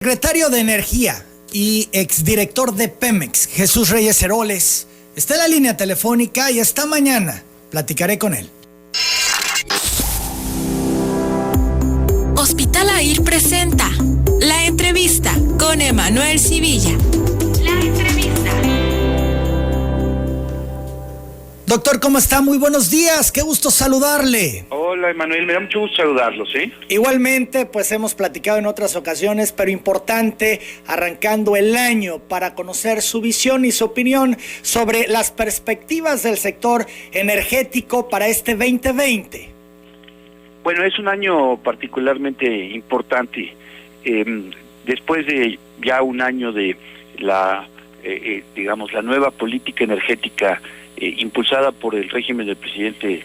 Secretario de Energía y exdirector de Pemex, Jesús Reyes Heroles, está en la línea telefónica y esta mañana platicaré con él. Hospital AIR presenta La Entrevista con Emanuel Civilla. La Entrevista. Doctor, ¿cómo está? Muy buenos días, qué gusto saludarle. Hola, Emanuel, me da mucho gusto saludarlo, ¿sí? Igualmente, pues hemos platicado en otras ocasiones, pero importante, arrancando el año para conocer su visión y su opinión sobre las perspectivas del sector energético para este 2020. Bueno, es un año particularmente importante. Después de ya un año de la nueva política energética impulsada por el régimen del presidente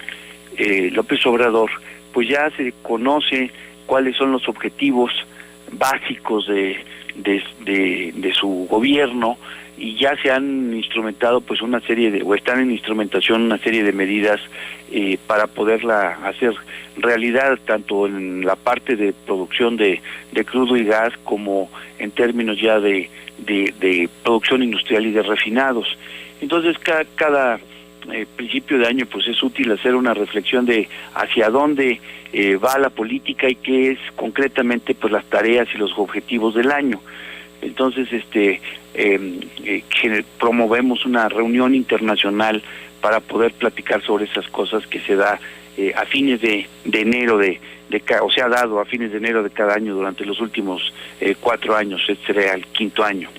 López Obrador, pues ya se conoce cuáles son los objetivos básicos de su gobierno, y ya se han instrumentado pues están en instrumentación una serie de medidas para poderla hacer realidad, tanto en la parte de producción de crudo y gas como en términos ya de producción industrial y de refinados. Entonces cada principio de año pues es útil hacer una reflexión de hacia dónde va la política y qué es concretamente pues las tareas y los objetivos del año. Entonces promovemos una reunión internacional para poder platicar sobre esas cosas que se da a fines de enero se ha dado a fines de enero de cada año durante los últimos 4 años. Este será el 5º año.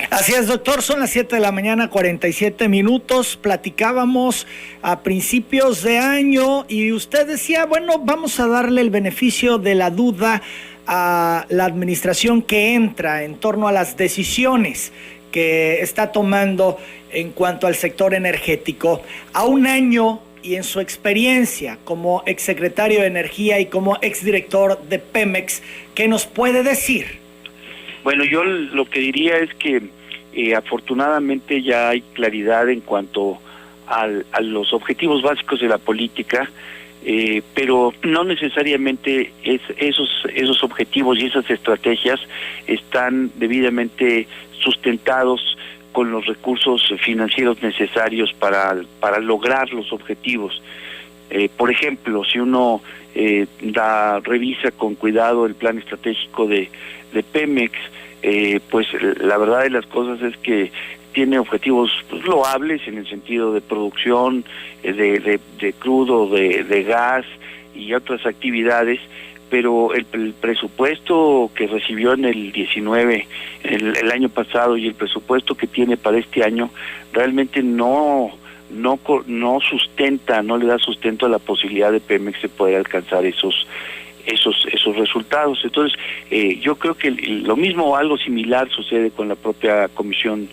Así es, doctor, son las 7 de la mañana, 47 minutos. Platicábamos a principios de año y usted decía, bueno, vamos a darle el beneficio de la duda a la administración que entra en torno a las decisiones que está tomando en cuanto al sector energético. A un año y en su experiencia como exsecretario de Energía y como exdirector de Pemex, ¿qué nos puede decir? Bueno, yo lo que diría es que afortunadamente ya hay claridad en cuanto a los objetivos básicos de la política, pero no necesariamente esos objetivos y esas estrategias están debidamente sustentados con los recursos financieros necesarios para lograr los objetivos. Por ejemplo, si uno revisa con cuidado el plan estratégico de Pemex, pues la verdad de las cosas es que tiene objetivos pues loables en el sentido de producción de crudo, de gas y otras actividades, pero el presupuesto que recibió en el 19, el año pasado, y el presupuesto que tiene para este año realmente no sustenta, no le da sustento a la posibilidad de Pemex de poder alcanzar esos resultados. Entonces yo creo que lo mismo o algo similar sucede con la propia Comisión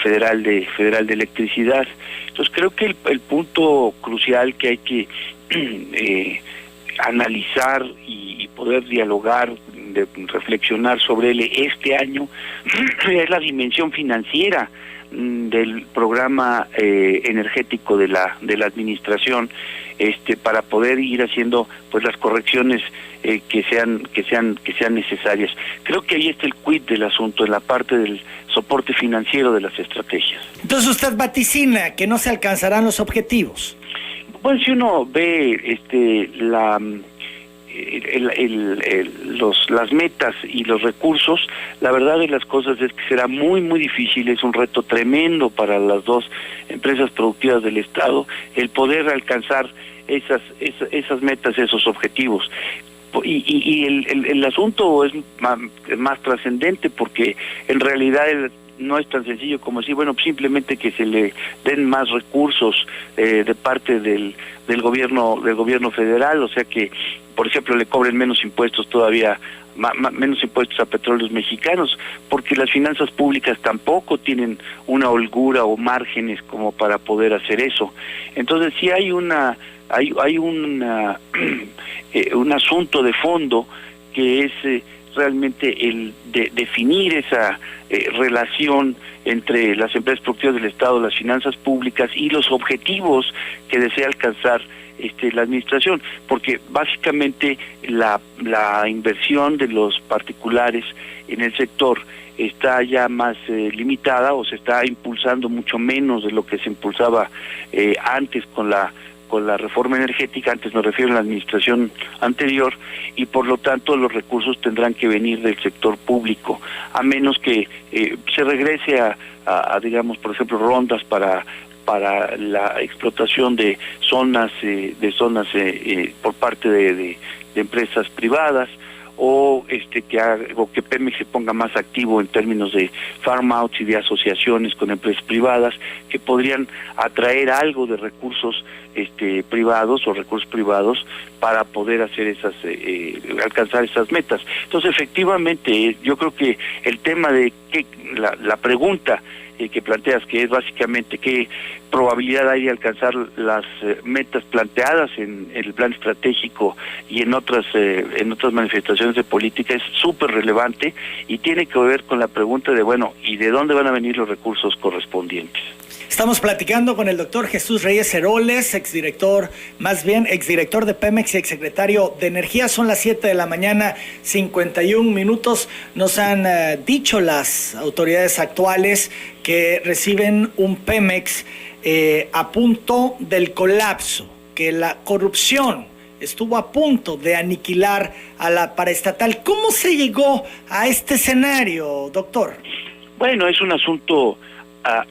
Federal de Electricidad. Entonces creo que el punto crucial que hay que analizar y poder dialogar, reflexionar sobre él este año es la dimensión financiera del programa energético de la administración, para poder ir haciendo pues las correcciones que sean necesarias. Creo que ahí está el quid del asunto, en la parte del soporte financiero de las estrategias. Entonces usted vaticina que no se alcanzarán los objetivos. Bueno, si uno ve las metas y los recursos, la verdad de las cosas es que será muy muy difícil, es un reto tremendo para las dos empresas productivas del Estado el poder alcanzar esas metas, esos objetivos. Y el asunto es más trascendente, porque en realidad no es tan sencillo como decir, bueno, simplemente que se le den más recursos de parte del gobierno federal, o sea que, por ejemplo, le cobren menos impuestos todavía, menos impuestos a petróleos mexicanos, porque las finanzas públicas tampoco tienen una holgura o márgenes como para poder hacer eso. Entonces sí hay un asunto de fondo que es realmente el definir esa relación entre las empresas productivas del Estado, las finanzas públicas y los objetivos que desea alcanzar la administración, porque básicamente la inversión de los particulares en el sector está ya más limitada, o se está impulsando mucho menos de lo que se impulsaba antes con la reforma energética. Antes me refiero a la administración anterior, y por lo tanto los recursos tendrán que venir del sector público, a menos que se regrese a digamos, por ejemplo, rondas para la explotación de zonas por parte de empresas privadas, o que Pemex se ponga más activo en términos de farm outs y de asociaciones con empresas privadas que podrían atraer algo de recursos privados o recursos privados para poder hacer alcanzar esas metas. Entonces, efectivamente, yo creo que el tema de la pregunta que planteas, que es básicamente qué probabilidad hay de alcanzar las metas planteadas en el plan estratégico y en otras manifestaciones de política, es súper relevante y tiene que ver con la pregunta de, bueno, ¿y de dónde van a venir los recursos correspondientes? Estamos platicando con el doctor Jesús Reyes Heroles, exdirector de Pemex y exsecretario de Energía. Son las 7 de la mañana, 51 minutos. Nos han dicho las autoridades actuales que reciben un Pemex a punto del colapso, que la corrupción estuvo a punto de aniquilar a la paraestatal. ¿Cómo se llegó a este escenario, doctor? Bueno, es un asunto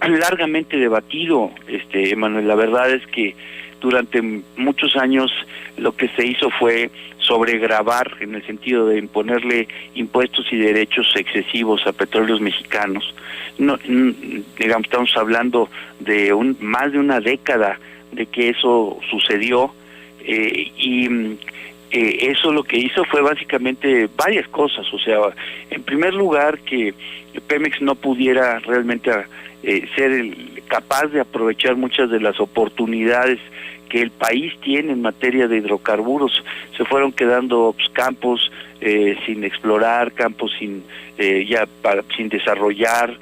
largamente debatido, Emanuel. La verdad es que durante muchos años lo que se hizo fue sobregravar, en el sentido de imponerle impuestos y derechos excesivos a petróleos mexicanos. No, digamos, estamos hablando de más de una década de que eso sucedió, y eso lo que hizo fue básicamente varias cosas. O sea, en primer lugar, que Pemex no pudiera realmente ser capaz de aprovechar muchas de las oportunidades que el país tiene en materia de hidrocarburos. Se fueron quedando campos sin explorar, campos sin desarrollar,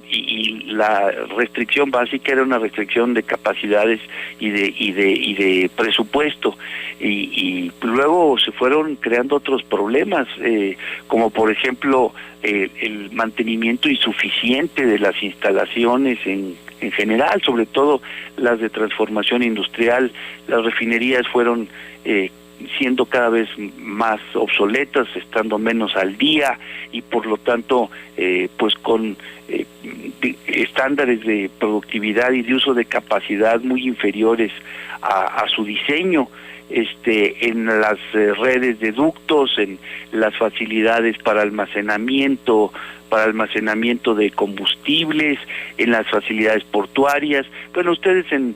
y la restricción básica era una restricción de capacidades y de presupuesto, y luego se fueron creando otros problemas, como por ejemplo el mantenimiento insuficiente de las instalaciones en general, sobre todo las de transformación industrial. Las refinerías fueron siendo cada vez más obsoletas, estando menos al día, y por lo tanto pues con estándares de productividad y de uso de capacidad muy inferiores a su diseño, en las redes de ductos, en las facilidades para almacenamiento de combustibles, en las facilidades portuarias. Bueno, ustedes en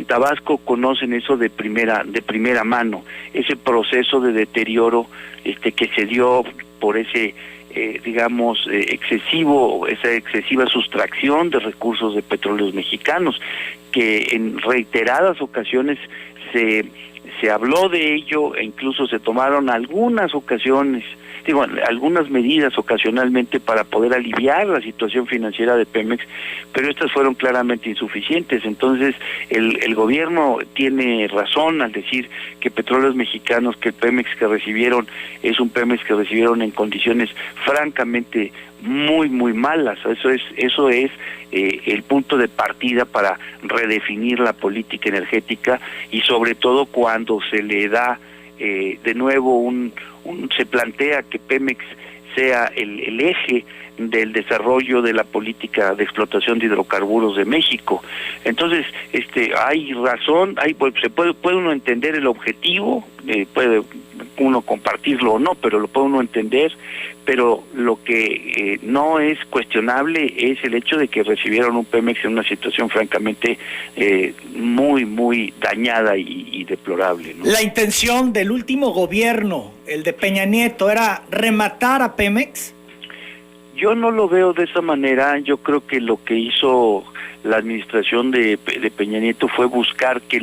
Tabasco conocen eso de primera mano, ese proceso de deterioro que se dio por esa excesiva sustracción de recursos de petróleos mexicanos, que en reiteradas ocasiones se habló de ello, e incluso se tomaron algunas medidas ocasionalmente para poder aliviar la situación financiera de Pemex, pero estas fueron claramente insuficientes. Entonces el gobierno tiene razón al decir que Petróleos Mexicanos, que el Pemex que recibieron es un Pemex que recibieron en condiciones francamente muy muy malas. Eso es el punto de partida para redefinir la política energética, y sobre todo cuando se le da de nuevo se plantea que Pemex sea el eje del desarrollo de la política de explotación de hidrocarburos de México. Entonces, hay razón, se puede uno entender el objetivo, puede uno compartirlo o no, pero lo puede uno entender, pero lo que no es cuestionable es el hecho de que recibieron un Pemex en una situación francamente muy, muy dañada y deplorable, ¿no? La intención del último gobierno, el de Peña Nieto, era rematar a Pemex. Yo no lo veo de esa manera. Yo creo que lo que hizo la administración de Peña Nieto fue buscar que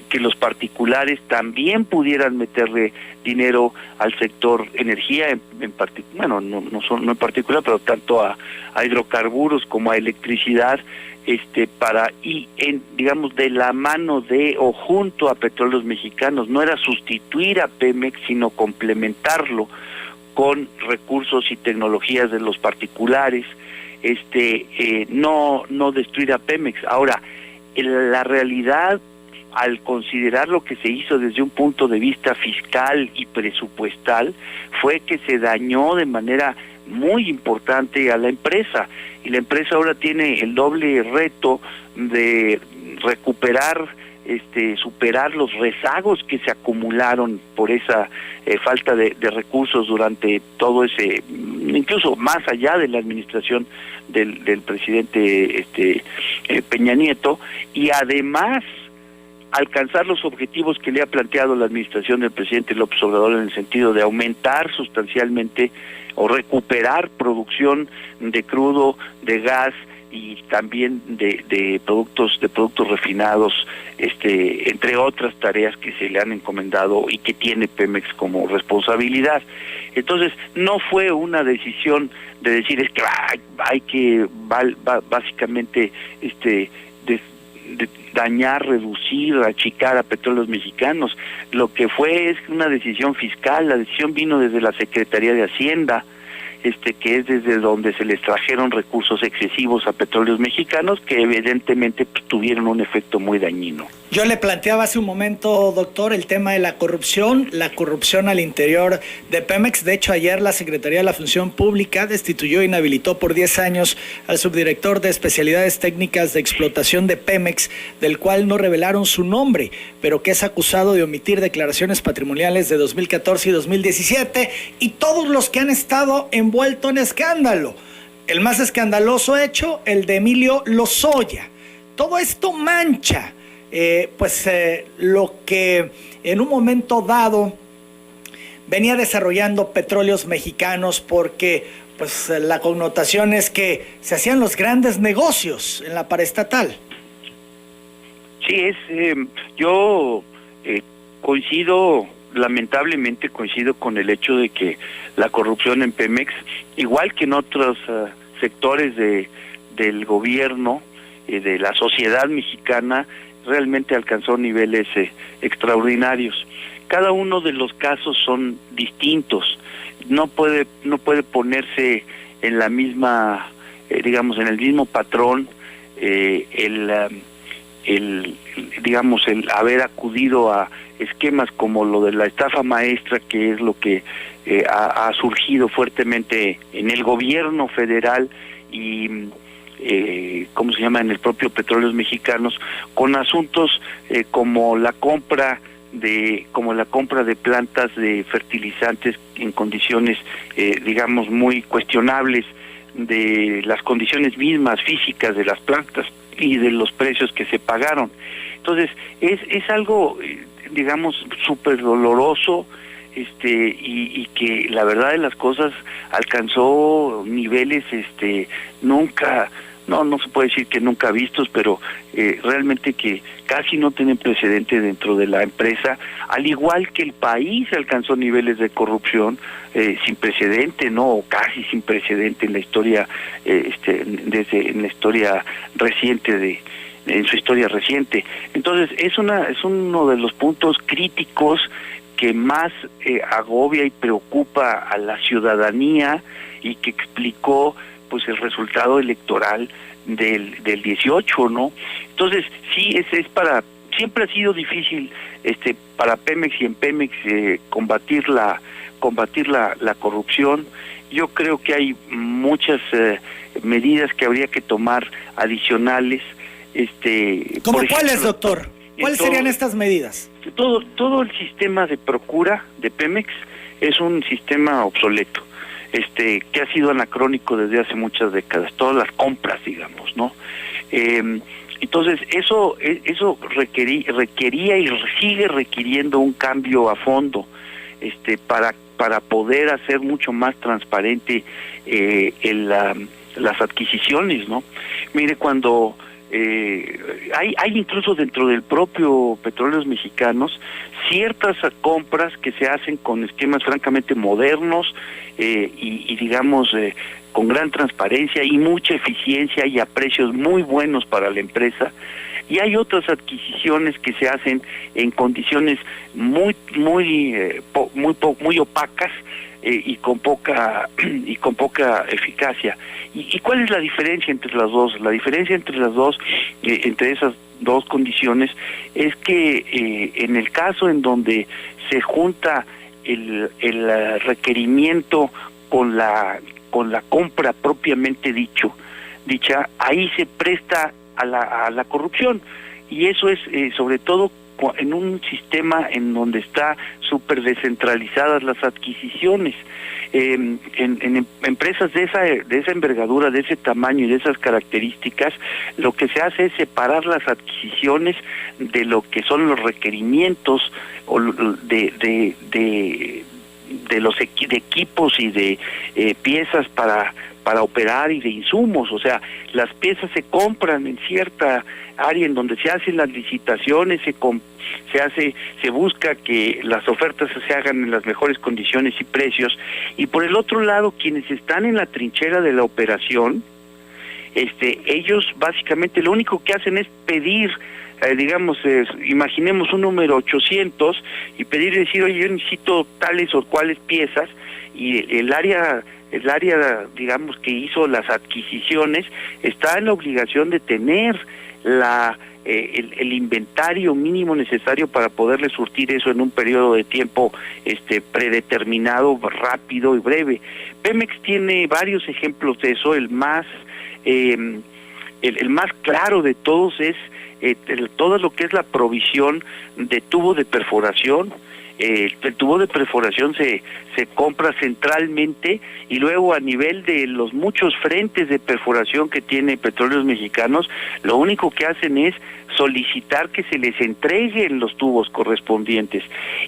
que los particulares también pudieran meterle dinero al sector energía, bueno, no en particular, pero tanto a hidrocarburos como a electricidad, digamos, de la mano de o junto a Petróleos Mexicanos. No era sustituir a Pemex, sino complementarlo con recursos y tecnologías de los particulares, no destruir a Pemex. Ahora, la realidad, al considerar lo que se hizo desde un punto de vista fiscal y presupuestal, fue que se dañó de manera muy importante a la empresa, y la empresa ahora tiene el doble reto de recuperar, superar los rezagos que se acumularon por esa falta de recursos durante todo ese, incluso más allá de la administración del presidente Peña Nieto, y además alcanzar los objetivos que le ha planteado la administración del presidente López Obrador, en el sentido de aumentar sustancialmente o recuperar producción de crudo, de gas y también de productos refinados, entre otras tareas que se le han encomendado y que tiene Pemex como responsabilidad. Entonces, no fue una decisión de decir es que hay que básicamente dañar, reducir, achicar a Petróleos Mexicanos. Lo que fue es una decisión fiscal. La decisión vino desde la Secretaría de Hacienda, que es desde donde se les trajeron recursos excesivos a Petróleos Mexicanos, que evidentemente tuvieron un efecto muy dañino. Yo le planteaba hace un momento, doctor, el tema de la corrupción al interior de Pemex. De hecho, ayer la Secretaría de la Función Pública destituyó e inhabilitó por 10 años al subdirector de especialidades técnicas de explotación de Pemex, del cual no revelaron su nombre, pero que es acusado de omitir declaraciones patrimoniales de 2014 y 2017, y todos los que han estado envueltos en escándalo. El más escandaloso hecho, el de Emilio Lozoya. Todo esto mancha lo que en un momento dado venía desarrollando Petróleos Mexicanos, porque la connotación es que se hacían los grandes negocios en la paraestatal. Sí, yo lamentablemente coincido con el hecho de que la corrupción en Pemex, igual que en otros sectores del gobierno, de la sociedad mexicana, realmente alcanzó niveles extraordinarios. Cada uno de los casos son distintos. No puede ponerse en la misma, digamos, en el mismo patrón el haber acudido a esquemas como lo de la estafa maestra, que es lo que ha surgido fuertemente en el gobierno federal y en el propio Petróleos Mexicanos, con asuntos como la compra de plantas de fertilizantes en condiciones muy cuestionables, de las condiciones mismas físicas de las plantas y de los precios que se pagaron. Entonces es algo súper doloroso, y que la verdad de las cosas alcanzó niveles nunca, no se puede decir que nunca vistos, pero realmente que casi no tienen precedente dentro de la empresa, al igual que el país alcanzó niveles de corrupción sin precedente, o casi sin precedente en la historia, en la historia reciente en su historia reciente. Entonces es uno de los puntos críticos que más agobia y preocupa a la ciudadanía, y que explicó el resultado electoral del 18, ¿no? Entonces sí, siempre ha sido difícil para Pemex y en Pemex combatir la corrupción. Yo creo que hay muchas medidas que habría que tomar adicionales. ¿Cómo cuáles, doctor? ¿Cuáles serían estas medidas? Todo el sistema de procura de Pemex es un sistema obsoleto, que ha sido anacrónico desde hace muchas décadas. Todas las compras, digamos, ¿no? Entonces eso requería y sigue requiriendo un cambio a fondo, para poder hacer mucho más transparente las adquisiciones, ¿no? Mire, cuando hay incluso dentro del propio Petróleos Mexicanos ciertas compras que se hacen con esquemas francamente modernos y digamos con gran transparencia y mucha eficiencia y a precios muy buenos para la empresa. Y hay otras adquisiciones que se hacen en condiciones muy opacas y con poca eficacia. ¿Y cuál es la diferencia entre las dos? La diferencia entre las dos, entre esas dos condiciones, es que en el caso en donde se junta el requerimiento con la compra propiamente dicha, ahí se presta a la corrupción, y eso es sobre todo en un sistema en donde está súper descentralizadas las adquisiciones. En empresas de esa envergadura, de ese tamaño y de esas características, lo que se hace es separar las adquisiciones de lo que son los requerimientos de los equipos y de piezas para operar y de insumos. O sea, las piezas se compran en cierta área en donde se hacen las licitaciones, se busca que las ofertas se hagan en las mejores condiciones y precios, y por el otro lado, quienes están en la trinchera de la operación, ellos básicamente lo único que hacen es pedir, imaginemos un número 800 y pedir y decir, oye, yo necesito tales o cuales piezas, y el área digamos que hizo las adquisiciones está en la obligación de tener el inventario mínimo necesario para poderle surtir eso en un periodo de tiempo predeterminado, rápido y breve. Pemex tiene varios ejemplos de eso. El más claro de todos es todo lo que es la provisión de tubo de perforación. El tubo de perforación se compra centralmente, y luego a nivel de los muchos frentes de perforación que tiene Petróleos Mexicanos, lo único que hacen es solicitar que se les entreguen los tubos correspondientes,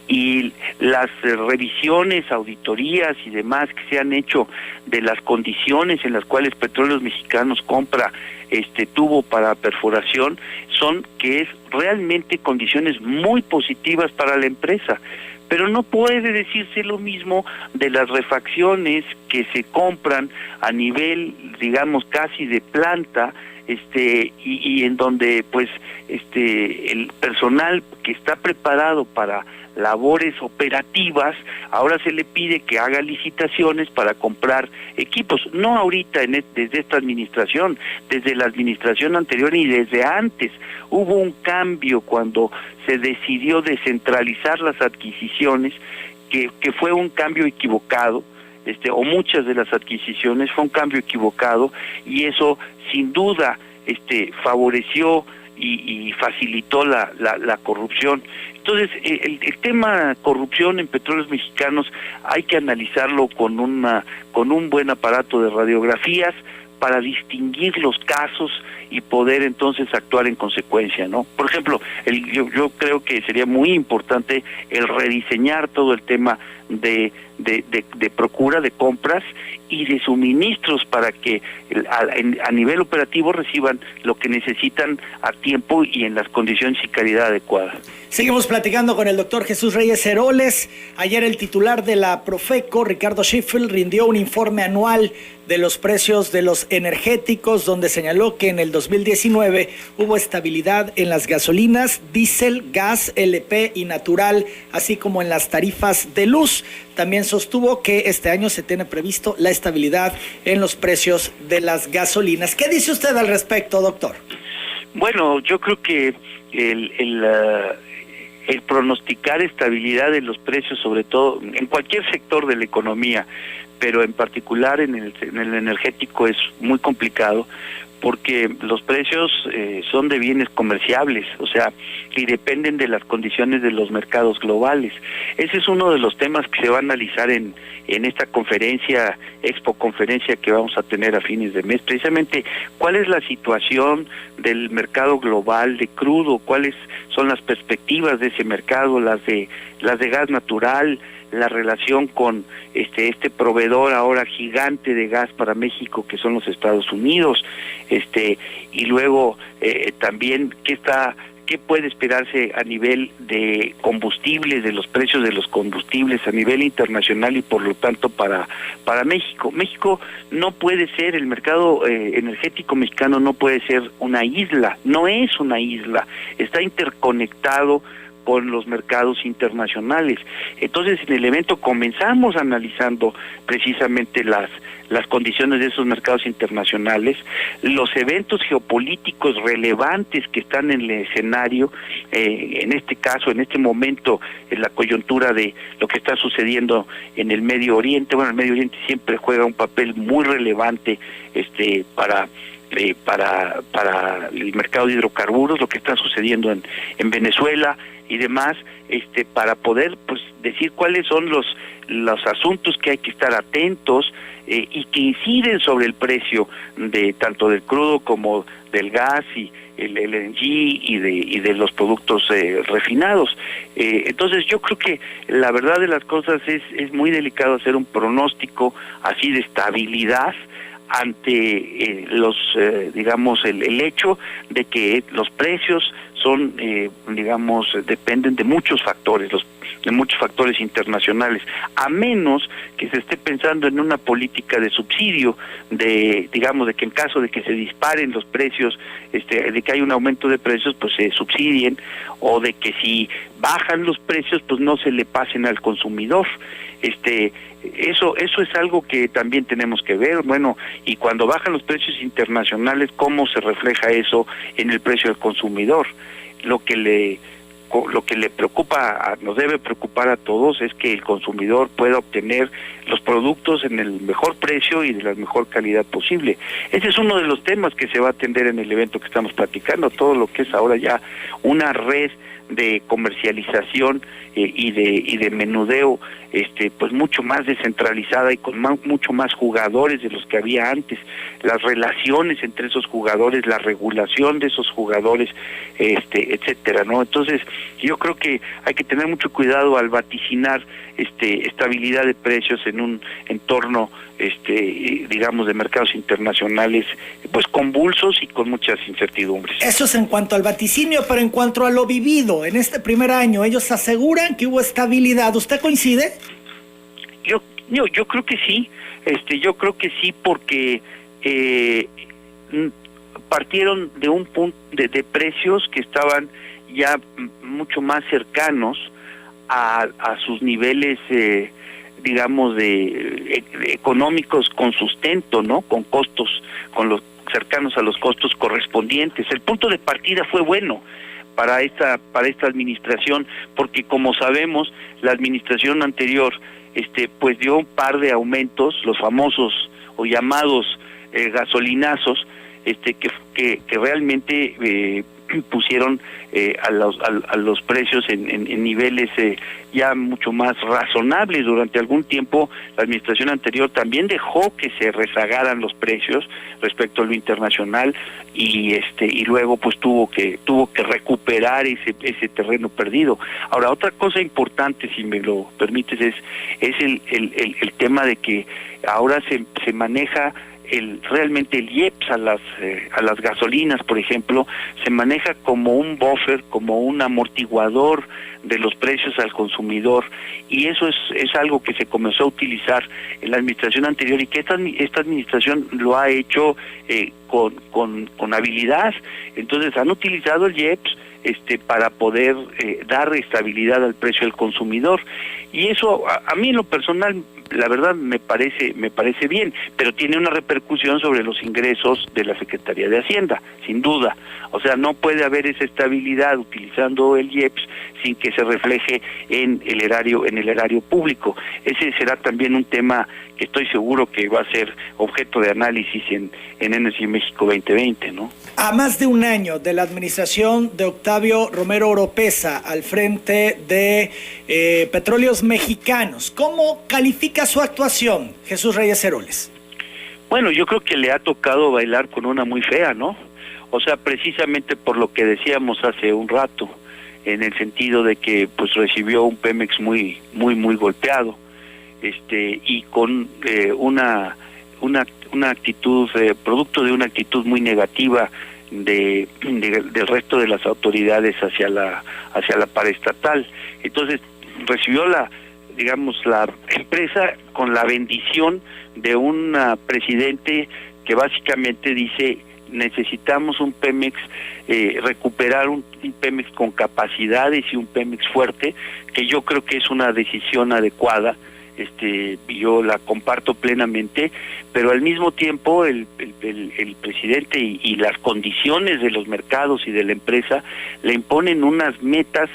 y las revisiones, auditorías y demás que se han hecho de las condiciones en las cuales Petróleos Mexicanos compra tubo para perforación son que es realmente condiciones muy positivas para la empresa. Pero no puede decirse lo mismo de las refacciones que se compran a nivel, digamos, casi de planta, y en donde pues el personal que está preparado para labores operativas, ahora se le pide que haga licitaciones para comprar equipos, no ahorita desde esta administración, desde la administración anterior y desde antes. Hubo un cambio cuando se decidió descentralizar las adquisiciones, que fue un cambio equivocado, o muchas de las adquisiciones fue un cambio equivocado, y eso sin duda favoreció y facilitó la corrupción. Entonces, el tema corrupción en Petróleos Mexicanos hay que analizarlo con un buen aparato de radiografías para distinguir los casos y poder entonces actuar en consecuencia, ¿no? Por ejemplo, yo creo que sería muy importante el rediseñar todo el tema de procura de compras y de suministros para que a nivel operativo reciban lo que necesitan a tiempo y en las condiciones y calidad adecuada. Seguimos platicando con el doctor Jesús Reyes Heroles. Ayer el titular de la Profeco, Ricardo Sheffield, rindió un informe anual de los precios de los energéticos, donde señaló que en el 2019 hubo estabilidad en las gasolinas, diésel, gas, LP y natural, así como en las tarifas de luz. También sostuvo que este año se tiene previsto la estabilidad en los precios de las gasolinas. ¿Qué dice usted al respecto, doctor? Bueno, yo creo que el pronosticar estabilidad de los precios, sobre todo en cualquier sector de la economía, pero en particular en el energético, es muy complicado, porque los precios son de bienes comerciables, o sea, y dependen de las condiciones de los mercados globales. Ese es uno de los temas que se va a analizar en esta conferencia, Expo Conferencia, que vamos a tener a fines de mes, precisamente cuál es la situación del mercado global de crudo, cuáles son las perspectivas de ese mercado, las de gas natural, la relación con este proveedor ahora gigante de gas para México, que son los Estados Unidos, y luego también qué puede esperarse a nivel de combustibles, de los precios de los combustibles a nivel internacional y por lo tanto para México. México no puede ser, el mercado energético mexicano no puede ser una isla, no es una isla, está interconectado con los mercados internacionales. Entonces, en el evento comenzamos analizando precisamente las condiciones de esos mercados internacionales, los eventos geopolíticos relevantes que están en el escenario, en este caso, en este momento, en la coyuntura de lo que está sucediendo en el Medio Oriente. Bueno, el Medio Oriente siempre juega un papel muy relevante para el mercado de hidrocarburos, lo que está sucediendo en Venezuela y demás, para poder pues decir cuáles son los asuntos que hay que estar atentos y que inciden sobre el precio de tanto del crudo como del gas y el LNG y de los productos refinados. Entonces yo creo que la verdad de las cosas es muy delicado hacer un pronóstico así de estabilidad ante el hecho de que los precios son, dependen de muchos factores, de muchos factores internacionales, a menos que se esté pensando en una política de subsidio, de que en caso de que se disparen los precios, de que hay un aumento de precios, pues se subsidien, o de que si bajan los precios, pues no se le pasen al consumidor. Eso es algo que también tenemos que ver. Bueno, y cuando bajan los precios internacionales, ¿cómo se refleja eso en el precio del consumidor? Lo que le preocupa, nos debe preocupar a todos, es que el consumidor pueda obtener los productos en el mejor precio y de la mejor calidad posible. Ese es uno de los temas que se va a atender en el evento que estamos platicando, todo lo que es ahora ya una red de comercialización y de menudeo, pues mucho más descentralizada y con mucho más jugadores de los que había antes, las relaciones entre esos jugadores, la regulación de esos jugadores, etcétera, ¿no? Entonces, yo creo que hay que tener mucho cuidado al vaticinar estabilidad de precios en un entorno de mercados internacionales pues convulsos y con muchas incertidumbres. Eso es en cuanto al vaticinio, pero en cuanto a lo vivido en este primer año, ellos aseguran que hubo estabilidad. ¿Usted coincide? Yo creo que sí. Yo creo que sí, porque partieron de un punto de precios que estaban ya mucho más cercanos a sus niveles económicos con sustento, ¿no? Con costos, los cercanos a los costos correspondientes. El punto de partida fue bueno para esta administración, porque como sabemos, la administración anterior pues dio un par de aumentos, los famosos o llamados gasolinazos, que realmente pusieron a los precios en niveles ya mucho más razonables. Durante algún tiempo la administración anterior también dejó que se rezagaran los precios respecto a lo internacional y luego pues tuvo que recuperar ese terreno perdido. Ahora, otra cosa importante, si me lo permites, es el tema de que ahora se maneja realmente el IEPS a las gasolinas, por ejemplo, se maneja como un buffer, como un amortiguador de los precios al consumidor, y eso es algo que se comenzó a utilizar en la administración anterior y que esta administración lo ha hecho con habilidad. Entonces han utilizado el IEPS para poder dar estabilidad al precio del consumidor, y eso a mí en lo personal la verdad me parece bien, pero tiene una repercusión sobre los ingresos de la Secretaría de Hacienda, sin duda. O sea, no puede haber esa estabilidad utilizando el IEPS sin que se refleje en el erario público. Ese será también un tema que estoy seguro que va a ser objeto de análisis en Energy México 2020, ¿no? A más de un año de la administración de Octavio Romero Oropeza al frente de Petróleos Mexicanos, ¿cómo califica su actuación, Jesús Reyes Heroles? Bueno, yo creo que le ha tocado bailar con una muy fea, ¿no? O sea, precisamente por lo que decíamos hace un rato, en el sentido de que pues recibió un Pemex muy golpeado, y con una actitud, producto de una actitud muy negativa del resto de las autoridades hacia la paraestatal. Entonces recibió la empresa con la bendición de un presidente que básicamente dice: necesitamos un Pemex, recuperar un Pemex con capacidades y un Pemex fuerte, que yo creo que es una decisión adecuada. Yo la comparto plenamente, pero al mismo tiempo el presidente y las condiciones de los mercados y de la empresa le imponen unas metas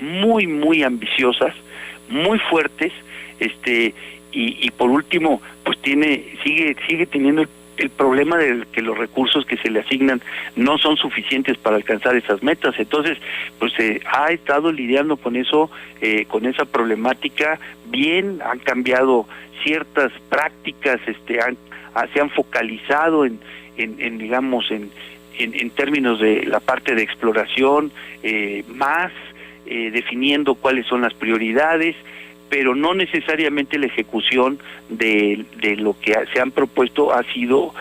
muy ambiciosas, muy fuertes, y por último pues sigue teniendo el problema de que los recursos que se le asignan no son suficientes para alcanzar esas metas. Entonces pues ha estado lidiando con eso, con esa problemática. Bien, han cambiado ciertas prácticas, se han focalizado en términos de la parte de exploración, más definiendo cuáles son las prioridades, pero no necesariamente la ejecución de lo que se han propuesto ha sido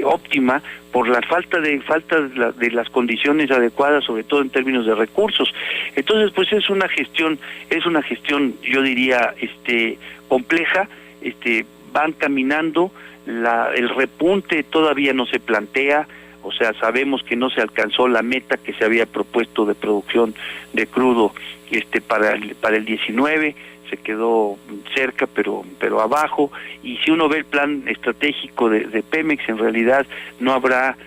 óptima por la falta de las condiciones adecuadas, sobre todo en términos de recursos. Entonces pues es una gestión yo diría compleja. Van caminando, el repunte todavía no se plantea. O sea, sabemos que no se alcanzó la meta que se había propuesto de producción de crudo para el 19, se quedó cerca pero abajo, y si uno ve el plan estratégico de Pemex, en realidad no habrá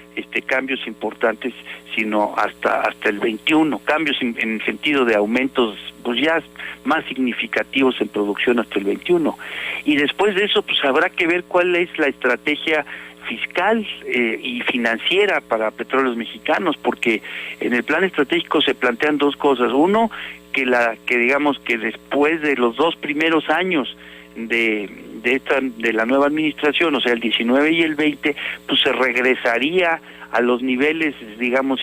cambios importantes sino hasta el 21, cambios en el sentido de aumentos pues ya más significativos en producción hasta el 21, y después de eso pues habrá que ver cuál es la estrategia fiscal y financiera para Petróleos Mexicanos, porque en el plan estratégico se plantean dos cosas. Uno, que digamos que después de los 2 primeros años de la nueva administración, o sea el 19 y el 20, pues se regresaría a los niveles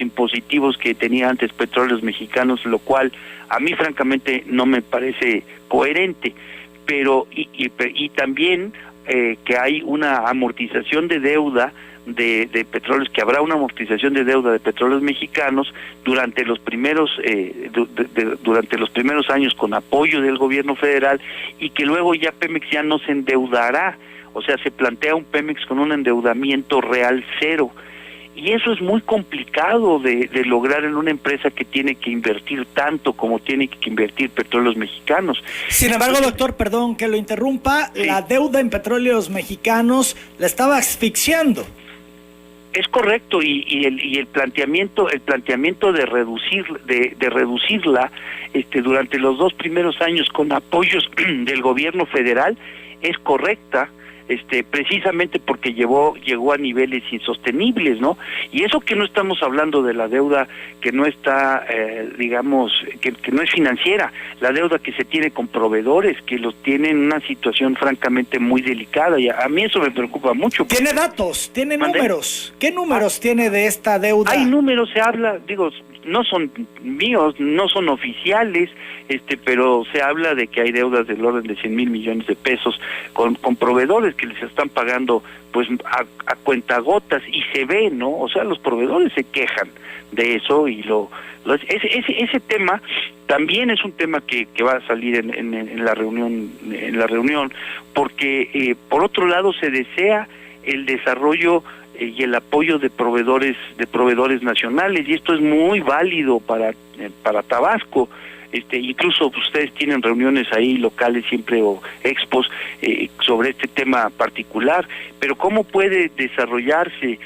impositivos que tenía antes Petróleos Mexicanos, lo cual a mí francamente no me parece coherente, pero y también que hay una amortización de deuda de petróleos, que habrá una amortización de deuda de Petróleos Mexicanos durante los primeros años con apoyo del gobierno federal, y que luego ya Pemex ya no se endeudará. O sea, se plantea un Pemex con un endeudamiento real cero, y eso es muy complicado de lograr en una empresa que tiene que invertir tanto como tiene que invertir Petróleos Mexicanos. Sin embargo, doctor, perdón que lo interrumpa, sí. La deuda en Petróleos Mexicanos la estaba asfixiando. Es correcto, y el planteamiento de reducirla durante los 2 primeros años con apoyos del gobierno federal es correcta. Precisamente porque llegó a niveles insostenibles, ¿no? Y eso que no estamos hablando de la deuda que no está, que no es financiera, la deuda que se tiene con proveedores, que los tienen en una situación francamente muy delicada, y a mí eso me preocupa mucho. ¿Tiene datos? ¿Tiene números? ¿Qué números tiene de esta deuda? Hay números, se habla, no son míos, no son oficiales, pero se habla de que hay deudas del orden de 100,000 millones de pesos con proveedores que les están pagando pues a cuentagotas, y se ve, ¿no? O sea, los proveedores se quejan de eso, y ese tema también es un tema que va a salir en la reunión, porque por otro lado se desea el desarrollo y el apoyo de proveedores nacionales, y esto es muy válido para Tabasco. Incluso ustedes tienen reuniones ahí locales siempre, o expos sobre este tema particular, pero ¿cómo puede desarrollarse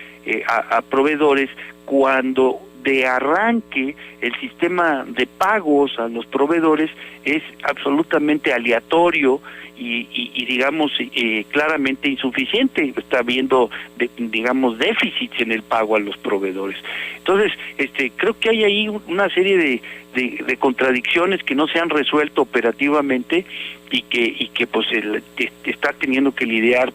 a proveedores cuando de arranque el sistema de pagos a los proveedores es absolutamente aleatorio y claramente insuficiente? Está habiendo déficits en el pago a los proveedores. Entonces creo que hay ahí una serie de contradicciones que no se han resuelto operativamente, y que pues está teniendo que lidiar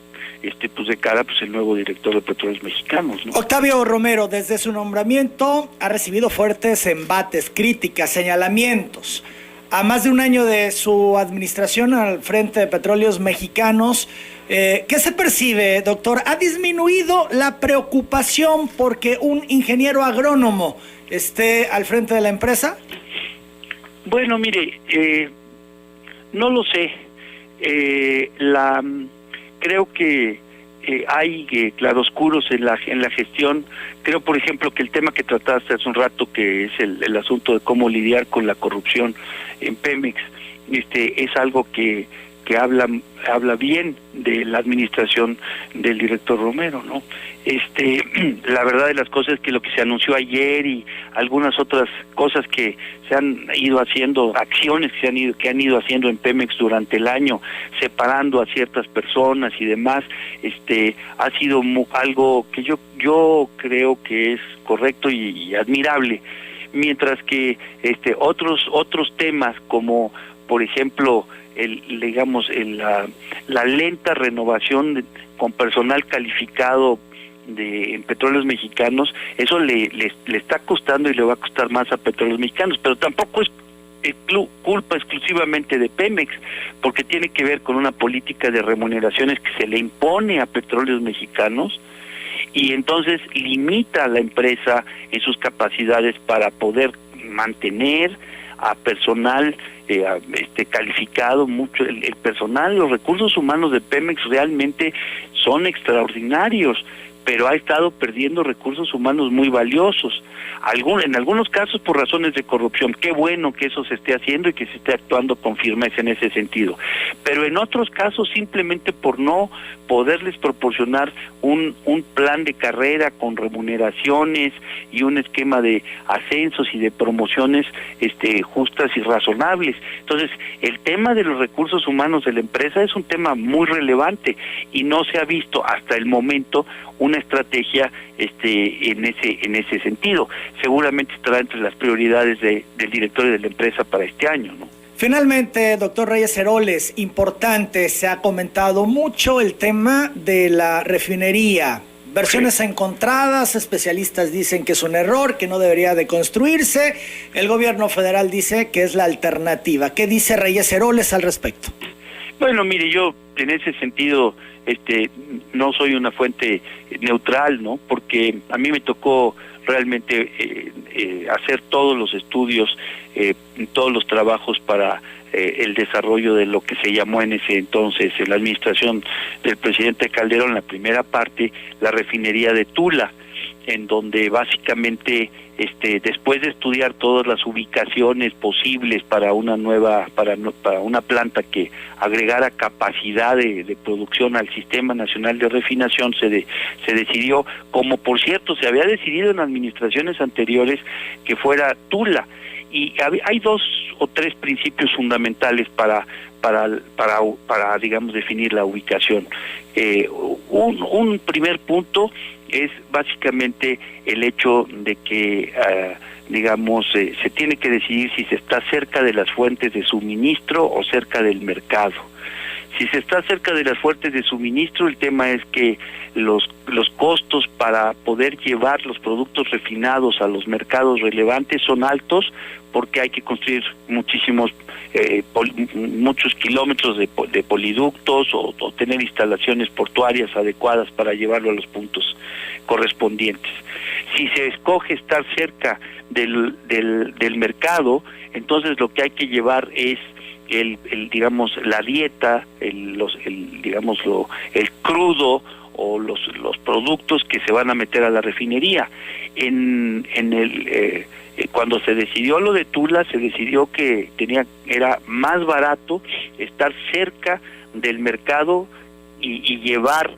pues de cara pues el nuevo director de Petróleos Mexicanos, ¿no? Octavio Romero, desde su nombramiento ha recibido fuertes embates, críticas, señalamientos. A más de un año de su administración al frente de Petróleos Mexicanos, ¿qué se percibe, doctor? ¿Ha disminuido la preocupación porque un ingeniero agrónomo esté al frente de la empresa? Bueno, mire, no lo sé. Creo que hay claroscuros en la gestión. Creo, por ejemplo, que el tema que trataste hace un rato, que es el asunto de cómo lidiar con la corrupción en Pemex, es algo que habla bien de la administración del director Romero, ¿no? La verdad de las cosas es que lo que se anunció ayer y algunas otras cosas que se han ido haciendo, acciones que han ido haciendo en Pemex durante el año, separando a ciertas personas y demás, ha sido algo que yo creo que es correcto y admirable, mientras que otros temas como, por ejemplo, la lenta renovación con personal calificado en Petróleos Mexicanos, eso le está costando y le va a costar más a Petróleos Mexicanos, pero tampoco es culpa exclusivamente de Pemex, porque tiene que ver con una política de remuneraciones que se le impone a Petróleos Mexicanos, y entonces limita a la empresa en sus capacidades para poder mantener a personal calificado. Mucho el personal, los recursos humanos de Pemex realmente son extraordinarios, pero ha estado perdiendo recursos humanos muy valiosos, en algunos casos por razones de corrupción. Qué bueno que eso se esté haciendo y que se esté actuando con firmeza en ese sentido, pero en otros casos simplemente por no poderles proporcionar un plan de carrera con remuneraciones y un esquema de ascensos y de promociones justas y razonables. Entonces, el tema de los recursos humanos de la empresa es un tema muy relevante y no se ha visto hasta el momento una estrategia en ese sentido. Seguramente estará entre las prioridades del directorio de la empresa para este año, ¿no? Finalmente, doctor Reyes Heroles, importante, se ha comentado mucho el tema de la refinería. Versiones encontradas, especialistas dicen que es un error, que no debería de construirse. El gobierno federal dice que es la alternativa. ¿Qué dice Reyes Heroles al respecto? Bueno, mire, yo en ese sentido no soy una fuente neutral, ¿no? Porque a mí me tocó realmente hacer todos los estudios, todos los trabajos para el desarrollo de lo que se llamó en ese entonces, en la administración del presidente Calderón, la primera parte, la refinería de Tula, en donde básicamente después de estudiar todas las ubicaciones posibles para una una planta que agregara capacidad de producción al Sistema Nacional de Refinación, se decidió, como por cierto se había decidido en administraciones anteriores, que fuera Tula. Y hay 2 o 3 principios fundamentales para digamos definir la ubicación. Un primer punto es básicamente el hecho de que se tiene que decidir si se está cerca de las fuentes de suministro o cerca del mercado. Si se está cerca de las fuentes de suministro, el tema es que los costos para poder llevar los productos refinados a los mercados relevantes son altos, porque hay que construir muchos kilómetros de poliductos o tener instalaciones portuarias adecuadas para llevarlo a los puntos correspondientes. Si se escoge estar cerca del mercado, entonces lo que hay que llevar es la dieta, el crudo o los productos que se van a meter a la refinería. Cuando se decidió lo de Tula, se decidió que era más barato estar cerca del mercado y llevar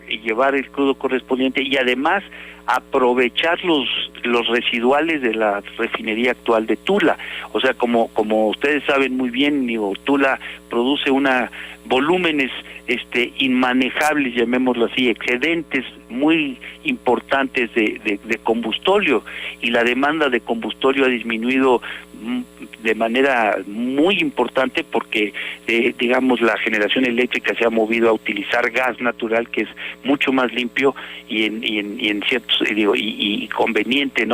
el crudo correspondiente, y además aprovechar los residuales de la refinería actual de Tula. O sea, como ustedes saben muy bien, Tula produce volúmenes inmanejables, llamémoslo así, excedentes muy importantes de combustóleo, y la demanda de combustóleo ha disminuido de manera muy importante porque digamos la generación eléctrica se ha movido a utilizar gas natural, que es mucho más limpio y en ciertos y conveniente en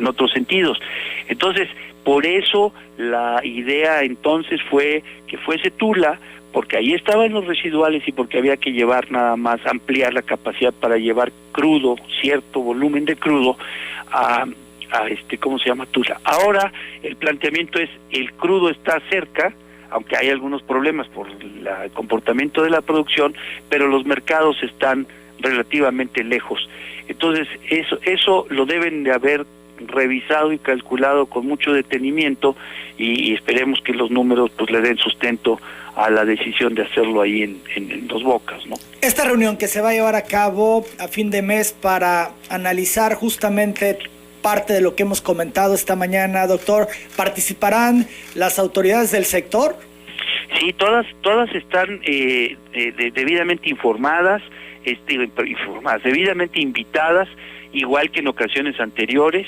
otros sentidos. Entonces, por eso la idea entonces fue que fuese Tula, porque ahí estaban los residuales y porque había que llevar nada más, ampliar la capacidad para llevar crudo, cierto volumen de crudo a Tula. Ahora el planteamiento es, el crudo está cerca, aunque hay algunos problemas por el comportamiento de la producción, pero los mercados están relativamente lejos. Entonces eso lo deben de haber revisado y calculado con mucho detenimiento y esperemos que los números pues le den sustento a la decisión de hacerlo ahí en Dos Bocas, ¿no? Esta reunión que se va a llevar a cabo a fin de mes para analizar justamente parte de lo que hemos comentado esta mañana, doctor, ¿participarán las autoridades del sector? Sí, todas están debidamente informadas, debidamente invitadas, igual que en ocasiones anteriores,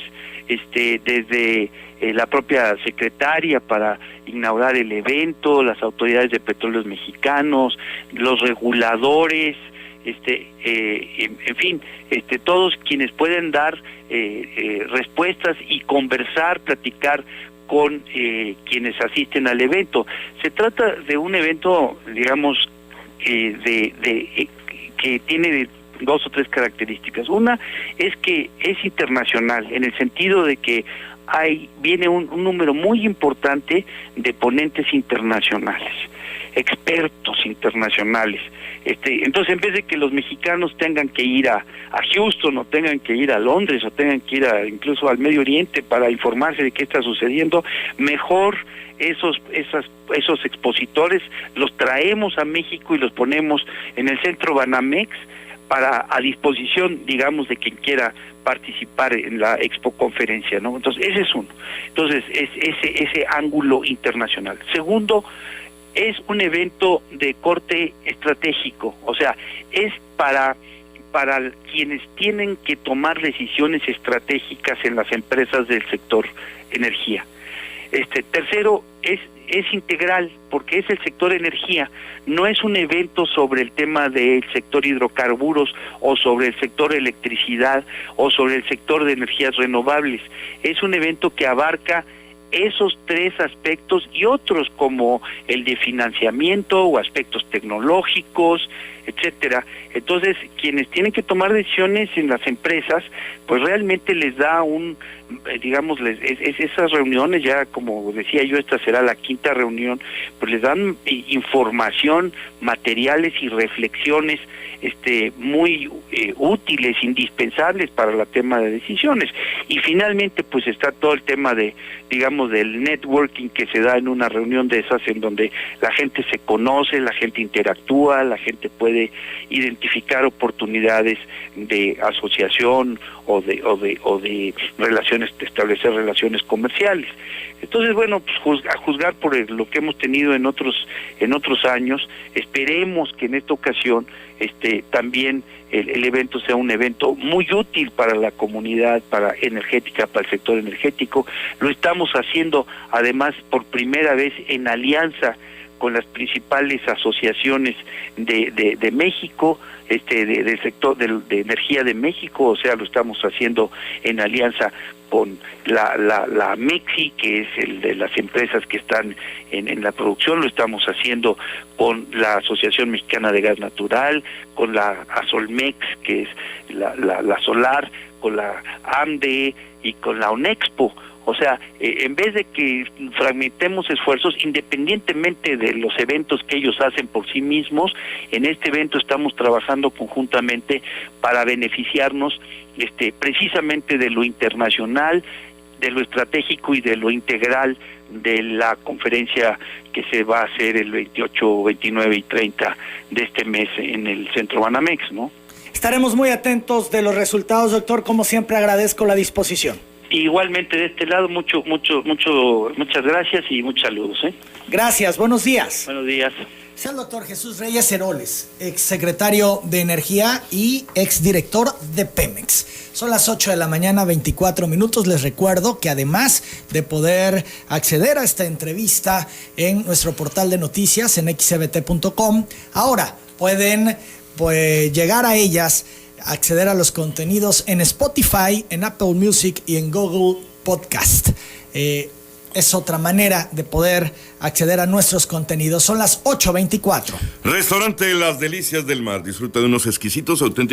desde la propia secretaria para inaugurar el evento, las autoridades de Petróleos Mexicanos, los reguladores, en fin, todos quienes pueden dar respuestas y conversar, platicar con quienes asisten al evento. Se trata de un evento, digamos, que tiene dos o tres características. Una es que es internacional, en el sentido de que viene un número muy importante de ponentes internacionales, expertos internacionales. Entonces, en vez de que los mexicanos tengan que ir a Houston, o tengan que ir a Londres, o tengan que ir incluso al Medio Oriente para informarse de qué está sucediendo, mejor esos expositores los traemos a México y los ponemos en el centro Banamex a disposición, digamos, de quien quiera participar en la expo conferencia, ¿no? Entonces, ese es uno. Entonces, es ese ángulo internacional. Segundo, es un evento de corte estratégico, o sea, es para quienes tienen que tomar decisiones estratégicas en las empresas del sector energía. Tercero, es integral, porque es el sector energía, no es un evento sobre el tema del sector hidrocarburos o sobre el sector electricidad o sobre el sector de energías renovables, es un evento que abarca esos tres aspectos y otros como el de financiamiento o aspectos tecnológicos, etcétera. Entonces, quienes tienen que tomar decisiones en las empresas, pues realmente les da esas reuniones, ya como decía yo, esta será la quinta reunión, pues les dan información, materiales y reflexiones muy útiles, indispensables para el tema de decisiones. Y finalmente pues está todo el tema del networking que se da en una reunión de esas, en donde la gente se conoce, la gente interactúa, la gente puede identificar oportunidades de asociación o de relaciones, de establecer relaciones comerciales. Entonces, bueno, pues a juzgar por lo que hemos tenido en otros años, esperemos que en esta ocasión también el evento sea un evento muy útil para la comunidad, para el sector energético. Lo estamos haciendo además por primera vez en alianza con las principales asociaciones de México, del sector de energía de México, o sea, lo estamos haciendo en alianza con la MEXI, que es el de las empresas que están en la producción, lo estamos haciendo con la Asociación Mexicana de Gas Natural, con la ASOLMEX, que es la solar, con la AMDE y con la ONEXPO. O sea, en vez de que fragmentemos esfuerzos, independientemente de los eventos que ellos hacen por sí mismos, en este evento estamos trabajando conjuntamente para beneficiarnos precisamente de lo internacional, de lo estratégico y de lo integral de la conferencia que se va a hacer el 28, 29 y 30 de este mes en el Centro Banamex, ¿no? Estaremos muy atentos de los resultados, doctor. Como siempre, agradezco la disposición. Igualmente de este lado, muchas gracias y muchos saludos. Gracias, buenos días. Buenos días. Es el doctor Jesús Reyes Heroles, exsecretario de Energía y exdirector de Pemex. Son las 8 de la mañana, 24 minutos. Les recuerdo que además de poder acceder a esta entrevista en nuestro portal de noticias en xbt.com, ahora pueden llegar a ellas, acceder a los contenidos en Spotify, en Apple Music y en Google Podcast. Es otra manera de poder acceder a nuestros contenidos. Son las 8:24. Restaurante Las Delicias del Mar. Disfruta de unos exquisitos auténticos